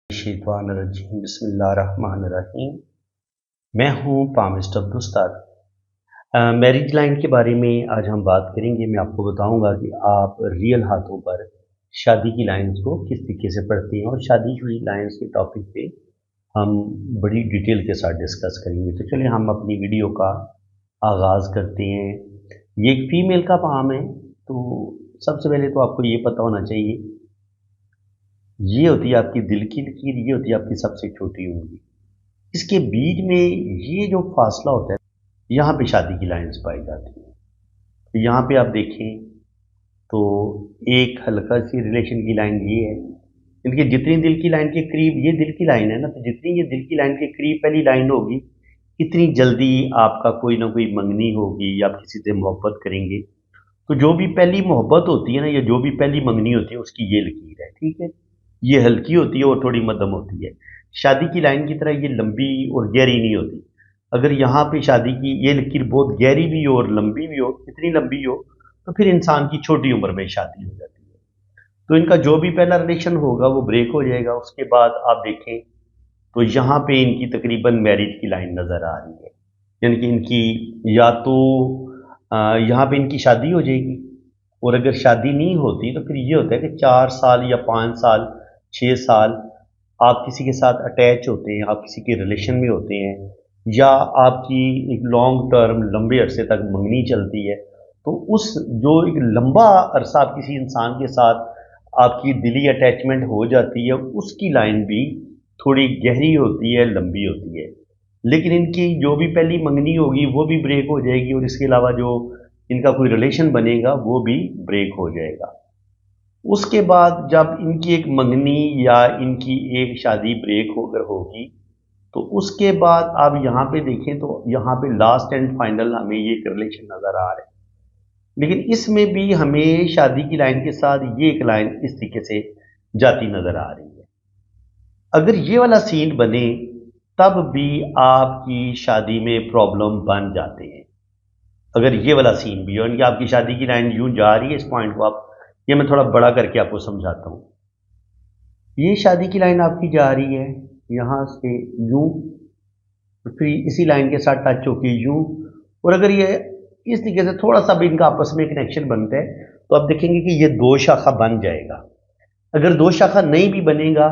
शैतानिर्रजीम बिस्मिल्लाहिर्रहमानिर्रहीम। मैं हूँ पामिस्ट अब्दुस्ताद। मैरिज लाइन के बारे में आज हम बात करेंगे। मैं आपको बताऊंगा कि आप रियल हाथों पर शादी की लाइंस को किस तरीके से पढ़ते हैं, और शादी हुई लाइंस के टॉपिक पे हम बड़ी डिटेल के साथ डिस्कस करेंगे। तो चलिए हम अपनी वीडियो का आगाज़ करते हैं। ये एक फ़ीमेल का काम है, तो सबसे पहले तो आपको ये पता होना चाहिए, ये होती है आपकी दिल की लकीर, ये होती है आपकी सबसे छोटी उंगली। इसके बीच में ये जो फासला होता है, यहाँ पे शादी की लाइंस पाई जाती है। तो यहाँ पे आप देखें तो एक हल्का सी रिलेशन की लाइन ये है। इनकी जितनी दिल की लाइन के करीब ये दिल की लाइन है ना, तो जितनी ये दिल की लाइन के करीब पहली लाइन होगी, इतनी जल्दी आपका कोई ना कोई मंगनी होगी या आप किसी से मोहब्बत करेंगे। तो जो भी पहली मोहब्बत होती है ना, या जो भी पहली मंगनी होती है, उसकी ये लकीर है, ठीक है। ये हल्की होती है और थोड़ी मध्यम होती है। शादी की लाइन की तरह ये लंबी और गहरी नहीं होती। अगर यहाँ पे शादी की ये लकीर बहुत गहरी भी हो और लंबी भी हो, इतनी लंबी हो, तो फिर इंसान की छोटी उम्र में शादी हो जाती है। तो इनका जो भी पहला रिलेशन होगा वो ब्रेक हो जाएगा। उसके बाद आप देखें तो यहाँ पे इनकी तकरीबन मैरिज की लाइन नज़र आ रही है, यानी कि इनकी या तो यहाँ पे इनकी शादी हो जाएगी, और अगर शादी नहीं होती तो फिर ये होता है कि 4 साल या 5 साल 6 साल आप किसी के साथ अटैच होते हैं, आप किसी के रिलेशन में होते हैं, या आपकी एक लॉन्ग टर्म लंबे अरसे तक मंगनी चलती है। तो उस जो एक लंबा अरसा आप किसी इंसान के साथ आपकी दिली अटैचमेंट हो जाती है, उसकी लाइन भी थोड़ी गहरी होती है, लंबी होती है। लेकिन इनकी जो भी पहली मंगनी होगी वो भी ब्रेक हो जाएगी, और इसके अलावा जो इनका कोई रिलेशन बनेगा वो भी ब्रेक हो जाएगा। उसके बाद जब इनकी एक मंगनी या इनकी एक शादी ब्रेक होकर होगी, तो उसके बाद आप यहाँ पे देखें तो यहाँ पे लास्ट एंड फाइनल हमें ये एक रिलेशन नज़र आ रहा है। लेकिन इसमें भी हमें शादी की लाइन के साथ ये एक लाइन इस तरीके से जाती नज़र आ रही है। अगर ये वाला सीन बने तब भी आपकी शादी में प्रॉब्लम बन जाते हैं। अगर ये वाला सीन भी हो, यानी कि आपकी शादी की लाइन यूं जा रही है, इस पॉइंट को आप, ये मैं थोड़ा बड़ा करके आपको समझाता हूँ। ये शादी की लाइन आपकी जा रही है यहाँ से यूं, फिर इसी लाइन के साथ टच होके यूं, और अगर ये इस तरीके से थोड़ा सा भी इनका आपस में कनेक्शन बनता है, तो आप देखेंगे कि ये दो शाखा बन जाएगा। अगर दो शाखा नहीं भी बनेगा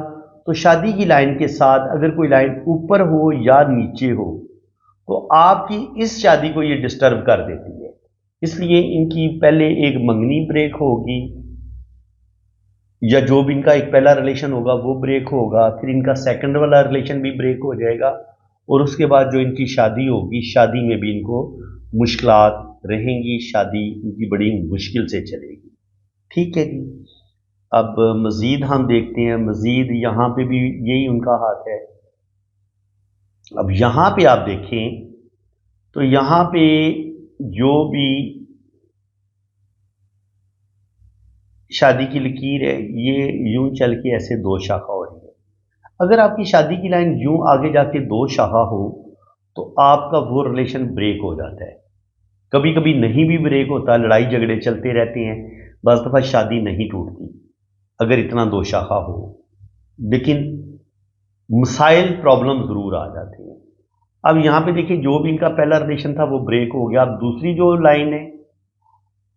तो शादी की लाइन के साथ अगर कोई लाइन ऊपर हो या नीचे हो, तो आपकी इस शादी को ये डिस्टर्ब कर देती है। इसलिए इनकी पहले एक मंगनी ब्रेक होगी, या जो भी इनका एक पहला रिलेशन होगा वो ब्रेक होगा, फिर इनका सेकंड वाला रिलेशन भी ब्रेक हो जाएगा, और उसके बाद जो इनकी शादी होगी, शादी में भी इनको मुश्किलात रहेंगी, शादी इनकी बड़ी मुश्किल से चलेगी। ठीक है जी। अब मज़ीद हम देखते हैं, मज़ीद यहाँ पे भी यही उनका हाथ है। अब यहाँ पे आप देखें तो यहाँ पे जो भी शादी की लकीर है, ये यूं चल के ऐसे दो शाखा हो रही है। अगर आपकी शादी की लाइन यूं आगे जाके दो शाखा हो, तो आपका वो रिलेशन ब्रेक हो जाता है। कभी कभी नहीं भी ब्रेक होता, लड़ाई झगड़े चलते रहते हैं, बस दफ़ा शादी नहीं टूटती अगर इतना दो शाखा हो, लेकिन मसाइल प्रॉब्लम ज़रूर आ जाती हैं। अब यहाँ पे देखिए, जो भी इनका पहला रिलेशन था वो ब्रेक हो गया। अब दूसरी जो लाइन है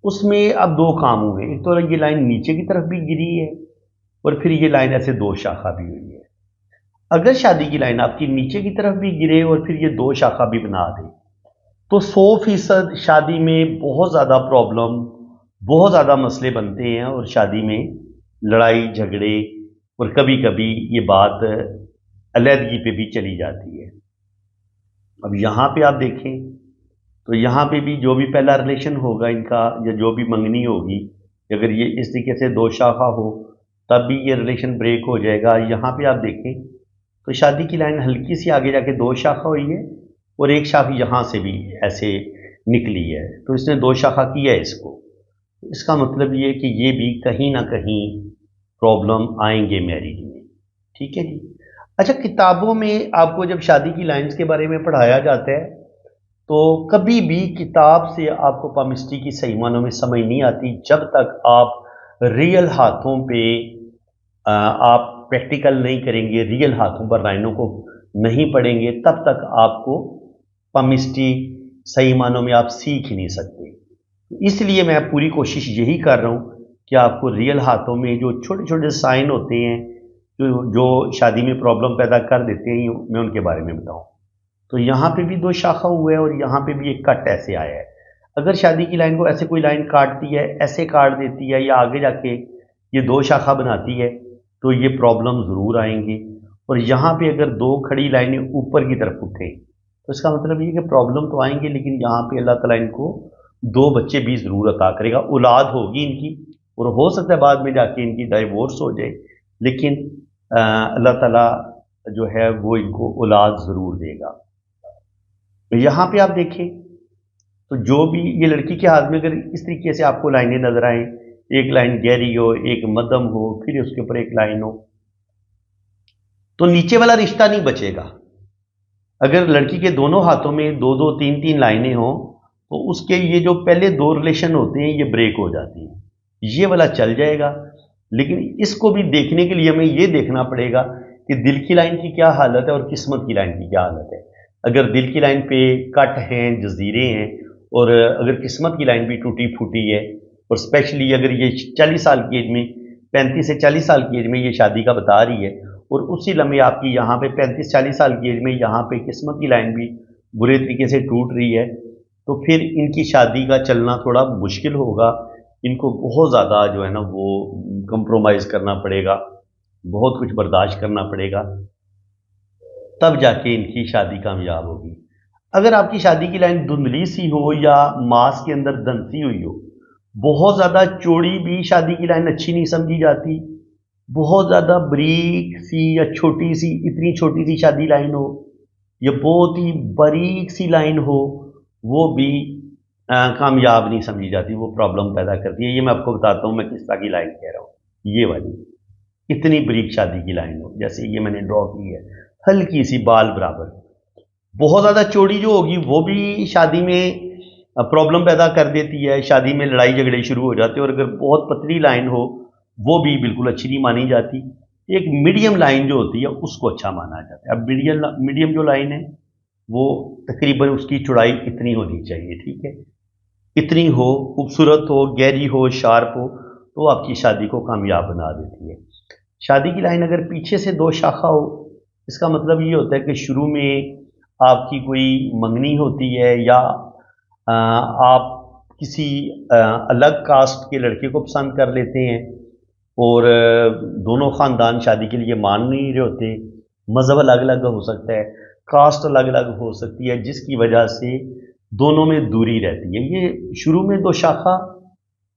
उसमें अब दो काम हुए। एक तो ये लाइन नीचे की तरफ भी गिरी है, और फिर ये लाइन ऐसे दो शाखा भी हुई है। अगर शादी की लाइन आपकी नीचे की तरफ भी गिरे और फिर ये दो शाखा भी बना दे, तो 100% शादी में बहुत ज़्यादा प्रॉब्लम, बहुत ज़्यादा मसले बनते हैं, और शादी में लड़ाई झगड़े, और कभी कभी ये बात अलहदगी पे भी चली जाती है। अब यहाँ पे आप देखें तो यहाँ पे भी जो भी पहला रिलेशन होगा इनका, या जो भी मंगनी होगी, अगर ये इस तरीके से दो शाखा हो, तब भी ये रिलेशन ब्रेक हो जाएगा। यहाँ पे आप देखें तो शादी की लाइन हल्की सी आगे जाके दो शाखा हुई है, और एक शाखा यहाँ से भी ऐसे निकली है, तो इसने दो शाखा किया है इसको। इसका मतलब ये कि ये भी कहीं ना कहीं प्रॉब्लम आएंगे मैरिज में। ठीक है जी। अच्छा, किताबों में आपको जब शादी की लाइंस के बारे में पढ़ाया जाता है تو कभी भी किताब से आपको पामिस्ट्री की सही मानों में समझ नहीं आती जब तक आप रियल हाथों पे आप प्रैक्टिकल नहीं करेंगे, रियल हाथों पर लाइनों को नहीं पढ़ेंगे, तब तक आपको पामिस्ट्री सही मानों में आप सीख ही नहीं सकते। इसलिए मैं पूरी कोशिश यही कर रहा हूँ कि आपको रियल हाथों में जो छोटे छोटे साइन होते हैं जो शादी में प्रॉब्लम पैदा कर देते हैं, मैं उनके बारे में बताऊँ। तो यहाँ पे भी दो शाखा हुआ है और यहाँ पे भी एक कट ऐसे आया है। अगर शादी की लाइन को ऐसे कोई लाइन काटती है, ऐसे काट देती है या आगे जाके ये दो शाखा बनाती है, तो ये प्रॉब्लम ज़रूर आएंगे। और यहाँ पे अगर दो खड़ी लाइनें ऊपर की तरफ उठें तो इसका मतलब ये कि प्रॉब्लम तो आएंगे, लेकिन यहाँ पे अल्लाह ताला इनको दो बच्चे भी ज़रूर अता करेगा, औलाद होगी इनकी, और हो सकता है बाद में जाके इनकी डाइवोर्स हो जाए, लेकिन अल्लाह ताला जो है वो इनको औलाद ज़रूर देगा। तो यहाँ पे आप देखें तो जो भी ये लड़की के हाथ में अगर इस तरीके से आपको लाइनें नजर आए, एक लाइन गहरी हो, एक मध्यम हो, फिर उसके ऊपर एक लाइन हो, तो नीचे वाला रिश्ता नहीं बचेगा। अगर लड़की के दोनों हाथों में दो दो तीन तीन लाइनें हो तो उसके ये जो पहले दो रिलेशन होते हैं ये ब्रेक हो जाती हैं, ये वाला चल जाएगा। लेकिन इसको भी देखने के लिए हमें ये देखना पड़ेगा कि दिल की लाइन की क्या हालत है और किस्मत की लाइन की क्या हालत है। अगर दिल की लाइन पे कट हैं, जजीरे हैं, और अगर किस्मत की लाइन भी टूटी फूटी है, और स्पेशली अगर ये 40 साल की एज में, 35 से 40 साल की एज में ये शादी का बता रही है, और उसी लम्हे आपकी यहाँ पे 35-40 साल की एज में यहाँ पे किस्मत की लाइन भी बुरे तरीके से टूट रही है, तो फिर इनकी शादी का चलना थोड़ा मुश्किल होगा। इनको बहुत ज़्यादा जो है ना वो कंप्रोमाइज़ करना पड़ेगा, बहुत कुछ बर्दाश्त करना पड़ेगा, तब जाके इनकी शादी कामयाब होगी। अगर आपकी शादी की लाइन धुंधली सी हो या मांस के अंदर दंसी हुई हो, बहुत ज़्यादा चौड़ी भी शादी की लाइन अच्छी नहीं समझी जाती, बहुत ज़्यादा बारीक सी या छोटी सी, इतनी छोटी सी शादी लाइन हो या बहुत ही बारीक सी लाइन हो, वो भी कामयाब नहीं समझी जाती, वो प्रॉब्लम पैदा करती है। ये मैं आपको बताता हूँ मैं किस तरह की लाइन कह रहा हूँ। ये वाली इतनी बारीक शादी की लाइन हो, जैसे ये मैंने ड्रॉ की है, हल्की सी बाल बराबर। बहुत ज़्यादा चौड़ी जो होगी वो भी शादी में प्रॉब्लम पैदा कर देती है, शादी में लड़ाई झगड़े शुरू हो जाते हैं। और अगर बहुत पतली लाइन हो वो भी बिल्कुल अच्छी नहीं मानी जाती। एक मीडियम लाइन जो होती है उसको अच्छा माना जाता है। अब मीडियम जो लाइन है वो तकरीबन उसकी चौड़ाई इतनी होनी चाहिए, ठीक है, इतनी हो, खूबसूरत हो, गहरी हो, शार्प हो, तो आपकी शादी को कामयाब बना देती है। शादी की लाइन अगर पीछे से दो शाखा हो, इसका मतलब ये होता है कि शुरू में आपकी कोई मंगनी होती है या आप किसी अलग कास्ट के लड़के को पसंद कर लेते हैं, और दोनों ख़ानदान शादी के लिए मान नहीं रहे होते, मज़हब अलग अलग हो सकता है, कास्ट अलग अलग हो सकती है, जिसकी वजह से दोनों में दूरी रहती है। ये शुरू में दो शाखा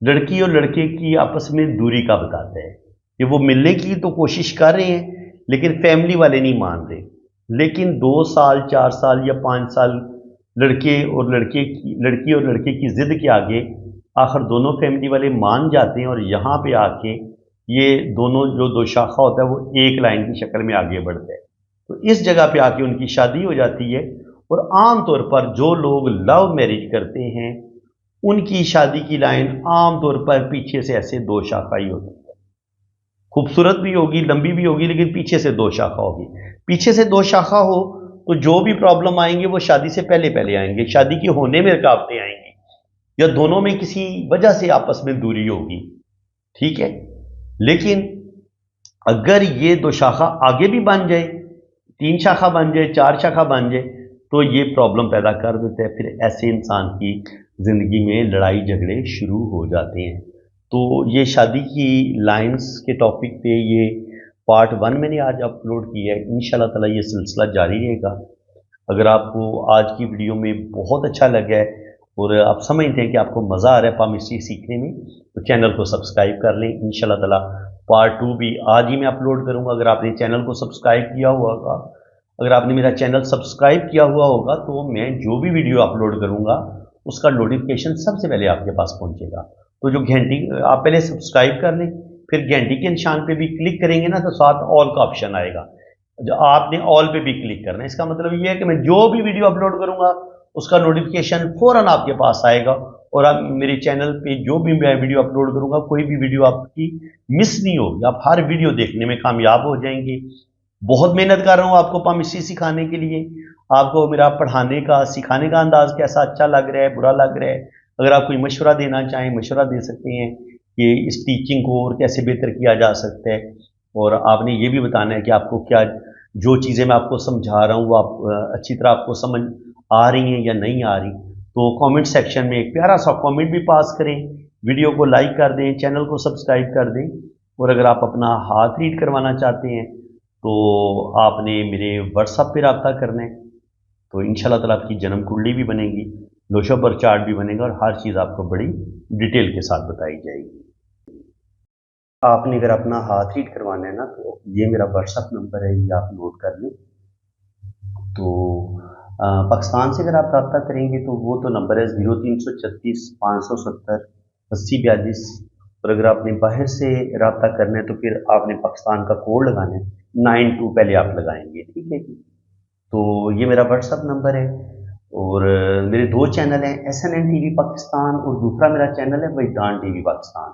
लड़की और लड़के की आपस में दूरी का बताता है कि वो मिलने की तो कोशिश कर रहे हैं लेकिन फैमिली वाले नहीं मान रहे। लेकिन 2 साल 4 साल या 5 साल लड़की और लड़के की ज़िद के आगे आखिर दोनों फैमिली वाले मान जाते हैं, और यहाँ पे आके ये दोनों जो दो शाखा होता है वो एक लाइन की शक्ल में आगे बढ़ता है। तो इस जगह पे आके उनकी शादी हो जाती है। और आम तौर पर जो लोग लव मैरिज करते हैं उनकी शादी की लाइन आम तौर पर पीछे से ऐसे दो शाखा ही होती है, खूबसूरत भी होगी, लंबी भी होगी, लेकिन पीछे से दो शाखा होगी। पीछे से दो शाखा हो तो जो भी प्रॉब्लम आएंगे वो शादी से पहले पहले आएंगे, शादी के होने में रुकावटें आएंगी, या दोनों में किसी वजह से आपस में दूरी होगी, ठीक है। लेकिन अगर ये दो शाखा आगे भी बन जाए, 3 शाखा बन जाए, 4 शाखा बन जाए, तो ये प्रॉब्लम पैदा कर देते हैं। फिर ऐसे इंसान की ज़िंदगी में लड़ाई झगड़े शुरू हो जाते हैं। तो ये शादी की लाइंस के टॉपिक पे ये पार्ट 1 मैंने आज अपलोड किया है। इंशाल्लाह ताला ये सिलसिला जारी रहेगा। अगर आपको आज की वीडियो में बहुत अच्छा लगा है और आप समझते हैं कि आपको मज़ा आ रहा है पामिस्ट्री सीखने में, तो चैनल को सब्सक्राइब कर लें। इंशाल्लाह ताला पार्ट 2 भी आज ही मैं अपलोड करूँगा। अगर आपने चैनल को सब्सक्राइब किया हुआ होगा, अगर आपने मेरा चैनल सब्सक्राइब किया हुआ होगा, तो मैं जो भी वीडियो अपलोड करूँगा उसका नोटिफिकेशन सबसे पहले आपके पास पहुँचेगा। तो जो घंटी, आप पहले सब्सक्राइब कर लें, फिर घंटी के निशान पे भी क्लिक करेंगे ना, तो साथ ऑल का ऑप्शन आएगा, जो आपने ऑल पे भी क्लिक करना है। इसका मतलब ये है कि मैं जो भी वीडियो अपलोड करूँगा اس کا نوٹیفیکیشن فوراً آپ کے پاس آئے گا، اور آپ میرے چینل پہ جو بھی میں ویڈیو اپلوڈ کروں گا کوئی بھی ویڈیو آپ کی مس نہیں ہوگی، آپ ہر ویڈیو دیکھنے میں کامیاب ہو جائیں گے۔ بہت محنت کر رہا ہوں آپ کو پامسٹری سکھانے کے لیے، آپ کو میرا پڑھانے کا سکھانے کا انداز کیسا اچھا لگ رہا ہے، برا لگ رہا ہے؟ اگر آپ کوئی مشورہ دینا چاہیں مشورہ دے سکتے ہیں کہ اس ٹیچنگ کو اور کیسے بہتر کیا جا سکتا ہے، اور آپ نے یہ بھی بتانا ہے کہ آپ کو کیا جو چیزیں میں آپ کو سمجھا رہا ہوں وہ آپ اچھی طرح آپ کو سمجھ آ رہی ہیں یا نہیں آ رہی، تو کامنٹ سیکشن میں ایک پیارا سا کامنٹ بھی پاس کریں، ویڈیو کو لائک کر دیں، چینل کو سبسکرائب کر دیں، اور اگر آپ اپنا ہاتھ ریڈ کروانا چاہتے ہیں تو آپ نے میرے واٹس ایپ پہ رابطہ کرنا ہے، تو ان شاء اللہ تعالیٰ آپ کی جنم کنڈلی بھی بنے گی، لوشو پر چارٹ بھی بنے گا، اور ہر چیز آپ کو بڑی ڈیٹیل کے ساتھ بتائی جائے گی۔ آپ نے اگر اپنا ہاتھ ریڈ کروانا ہے نا تو یہ میرا واٹس ایپ نمبر ہے، یہ آپ نوٹ کر لیں۔ تو پاکستان سے اگر آپ رابطہ کریں گے تو وہ تو نمبر ہے 0336 570 8042، اور اگر آپ نے باہر سے رابطہ کرنا ہے تو پھر آپ نے پاکستان کا کوڈ لگانا ہے 92 پہلے آپ لگائیں گے، ٹھیک ہے جی؟ تو یہ میرا واٹس ایپ نمبر ہے، اور میرے دو چینل ہیں، SNN TV پاکستان، اور دوسرا میرا چینل ہے وجدان TV پاکستان،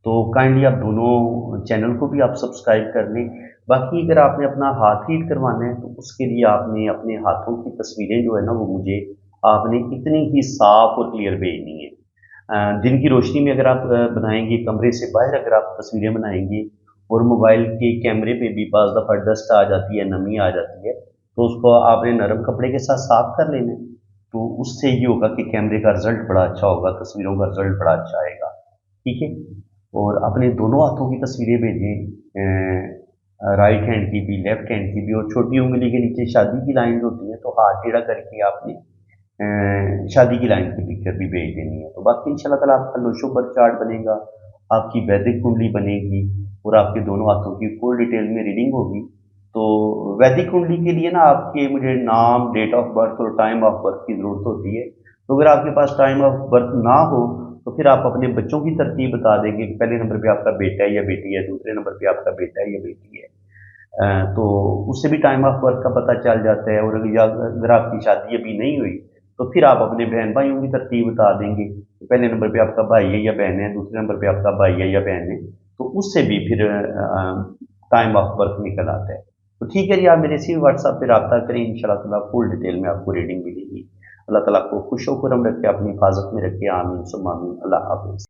تو کائنڈلی آپ دونوں چینل کو بھی آپ سبسکرائب کر لیں۔ باقی اگر آپ نے اپنا ہاتھ ریڈ کروانا ہے تو اس کے لیے آپ نے اپنے ہاتھوں کی تصویریں جو ہے نا وہ مجھے آپ نے اتنی ہی صاف اور کلیئر بھیجنی ہے۔ دن کی روشنی میں اگر آپ بنائیں گے، کمرے سے باہر اگر آپ تصویریں بنائیں گے، اور موبائل کے کیمرے پہ بھی بعض دفعہ ڈسٹ آ جاتی ہے، نمی آ جاتی ہے، تو اس کو آپ نے نرم کپڑے کے ساتھ صاف کر لینا ہے، تو اس سے یہ ہوگا کہ کیمرے کا رزلٹ بڑا اچھا ہوگا، تصویروں کا رزلٹ بڑا اچھا آئے گا، ٹھیک ہے؟ اور اپنے دونوں ہاتھوں کی تصویریں بھیجیں، رائٹ ہینڈ کی بھی لیفٹ ہینڈ کی بھی، اور چھوٹی انگلی کے نیچے شادی کی لائنز ہوتی ہیں تو ہاتھ ٹیڑھا کر کے آپ نے شادی کی لائن کی پکچر بھی بھیج دینی ہے۔ تو باقی ان شاء اللہ تعالیٰ آپ کا لوشو پر چارٹ بنے گا، آپ کی ویدک کنڈلی بنے گی، اور آپ کے دونوں ہاتھوں کی فل ڈیٹیل میں ریڈنگ ہوگی۔ تو ویدک کنڈلی کے لیے نا آپ کے مجھے نام، ڈیٹ آف برتھ اور ٹائم آف برتھ کی ضرورت ہوتی ہے، تو اگر آپ کے پاس ٹائم آف برتھ نہ ہو تو پھر آپ اپنے بچوں کی ترتیب بتا دیں گے کہ پہلے نمبر پہ آپ کا بیٹا ہے یا بیٹی ہے، دوسرے نمبر پہ آپ کا بیٹا ہے یا بیٹی ہے، تو اس سے بھی ٹائم آف برتھ کا پتہ چل جاتا ہے، اور اگر آپ کی شادی ابھی نہیں ہوئی تو پھر آپ اپنے بہن بھائیوں کی ترتیب بتا دیں گے، پہلے نمبر پہ آپ کا بھائی ہے یا بہن ہے، دوسرے نمبر پہ آپ کا بھائی ہے یا بہن ہے، تو اس سے بھی پھر ٹائم آف برتھ نکل آتا ہے۔ تو ٹھیک ہے جی، آپ میرے اسی واٹس ایپ پہ رابطہ کریں، ان شاء اللہ تعالیٰ فل ڈیٹیل میں آپ کو ریڈنگ ملے گی۔ اللہ تعالیٰ کو خوش و خرم رکھے، اپنی حفاظت میں رکھے، آمین ثم آمین۔ اللہ حافظ۔